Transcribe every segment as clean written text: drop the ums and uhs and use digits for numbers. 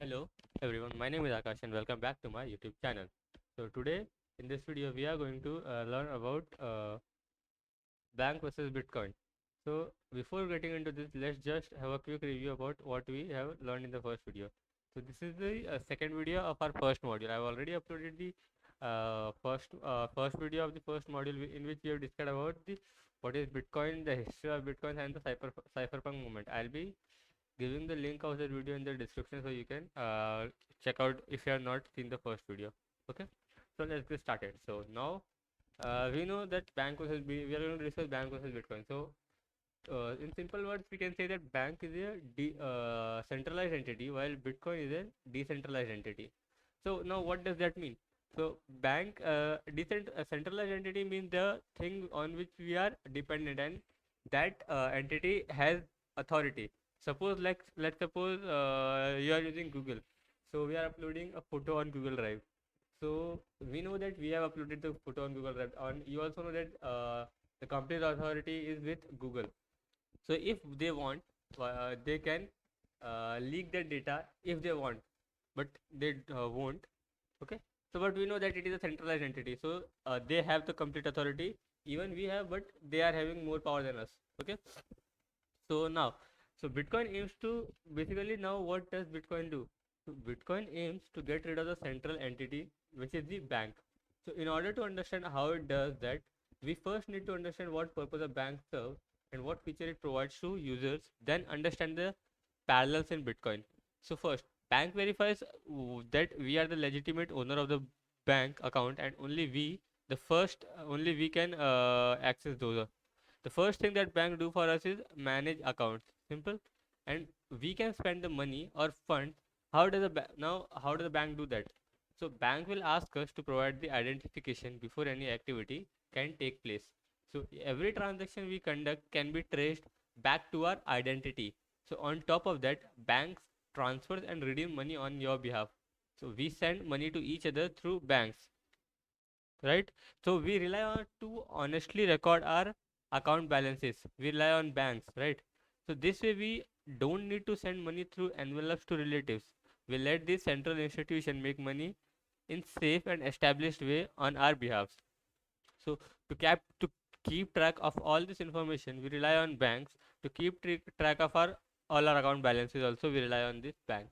Hello everyone, my name is Akash and welcome back to my YouTube channel. So today in this video we are going to learn about bank versus Bitcoin. So before getting into this, let's just have a quick review about what we have learned in the first video. So this is the second video of our first module. I have already uploaded the first video of the first module in which we have discussed about the what is Bitcoin, the history of Bitcoin, and the cypherpunk movement. I'll be giving the link of that video in the description so you can check out if you have not seen the first video. Okay, so let's get started. So now we know that we are going to discuss bank versus Bitcoin. So in simple words, we can say that bank is a centralized entity while Bitcoin is a decentralized entity. So now what does that mean? So centralized entity means the thing on which we are dependent, and that entity has authority. Suppose, like, let's suppose you are using Google. So we are uploading a photo on Google Drive. So we know that we have uploaded the photo on Google Drive. On you also know that the company's authority is with Google. So if they want, they can leak that data if they want, but they won't. Okay. So but we know that it is a centralized entity, so they have the complete authority. Even we have, but they are having more power than us. Okay. So now, so Bitcoin aims to basically, now what does Bitcoin do? So Bitcoin aims to get rid of the central entity, which is the bank. So in order to understand how it does that, we first need to understand what purpose a bank serves and what feature it provides to users, then understand the parallels in Bitcoin. So first, bank verifies that we are the legitimate owner of the bank account, and only we can access those. The first thing that bank do for us is manage accounts. Simple. And we can spend the money or funds. How does the bank do that? So bank will ask us to provide the identification before any activity can take place. So every transaction we conduct can be traced back to our identity. So on top of that, banks transfers and redeem money on your behalf. So we send money to each other through banks, right? So we rely on to honestly record our account balances. We rely on banks, right? So this way we don't need to send money through envelopes to relatives. We let the central institution make money in safe and established way on our behalf. So to keep track of all this information, we rely on banks. To keep track of all our account balances, also we rely on this bank.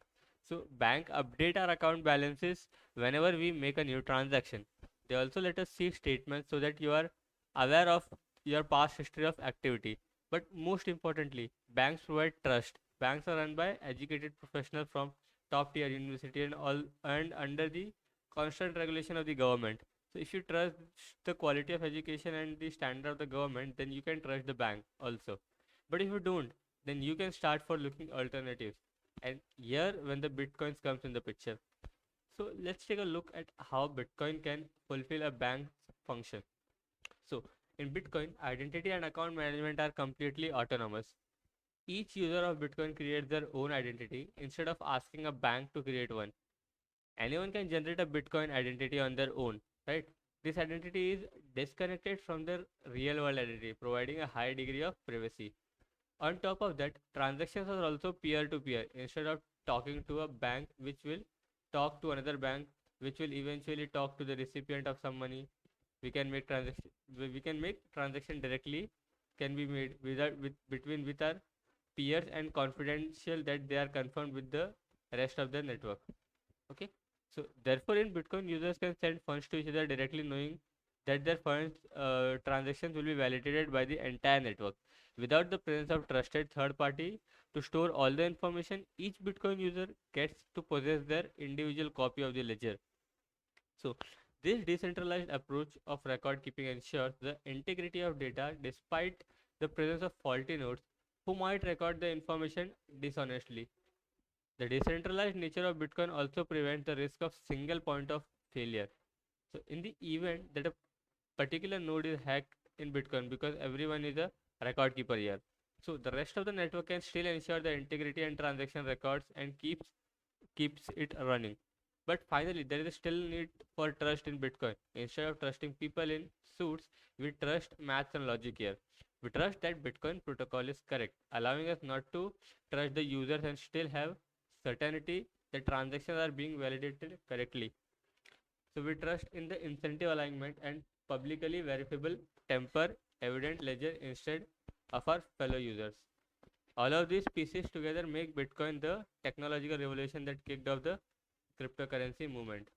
So bank update our account balances whenever we make a new transaction. They also let us see statements so that you are aware of your past history of activity. But most importantly, banks provide trust. Banks are run by educated professionals from top tier university and all, and under the constant regulation of the government. So if you trust the quality of education and the standard of the government, then you can trust the bank also. But if you don't, then you can start for looking alternatives. And here when the bitcoins comes in the picture. So let's take a look at how Bitcoin can fulfill a bank's function. So in Bitcoin, identity and account management are completely autonomous. Each user of Bitcoin creates their own identity instead of asking a bank to create one. Anyone can generate a Bitcoin identity on their own, right? This identity is disconnected from their real world identity, providing a high degree of privacy. On top of that, transactions are also peer to peer. Instead of talking to a bank which will talk to another bank, which will eventually talk to the recipient of some money, we can make transaction directly, can be made without with between with our peers and confidential that they are confirmed with the rest of the network. Okay. So therefore in Bitcoin, users can send funds to each other directly, knowing that their funds transactions will be validated by the entire network without the presence of trusted third party to store all the information. Each Bitcoin user gets to possess their individual copy of the ledger. So this decentralized approach of record keeping ensures the integrity of data despite the presence of faulty nodes who might record the information dishonestly. The decentralized nature of Bitcoin also prevents the risk of single point of failure. So in the event that a particular node is hacked in Bitcoin, because everyone is a record keeper here, so the rest of the network can still ensure the integrity and transaction records and keeps it running. But finally, there is a still need for trust in Bitcoin. Instead of trusting people in suits, we trust maths and logic here. We trust that Bitcoin protocol is correct, allowing us not to trust the users and still have certainty the transactions are being validated correctly. So we trust in the incentive alignment and publicly verifiable temper evident ledger instead of our fellow users. All of these pieces together make Bitcoin the technological revolution that kicked off the cryptocurrency movement.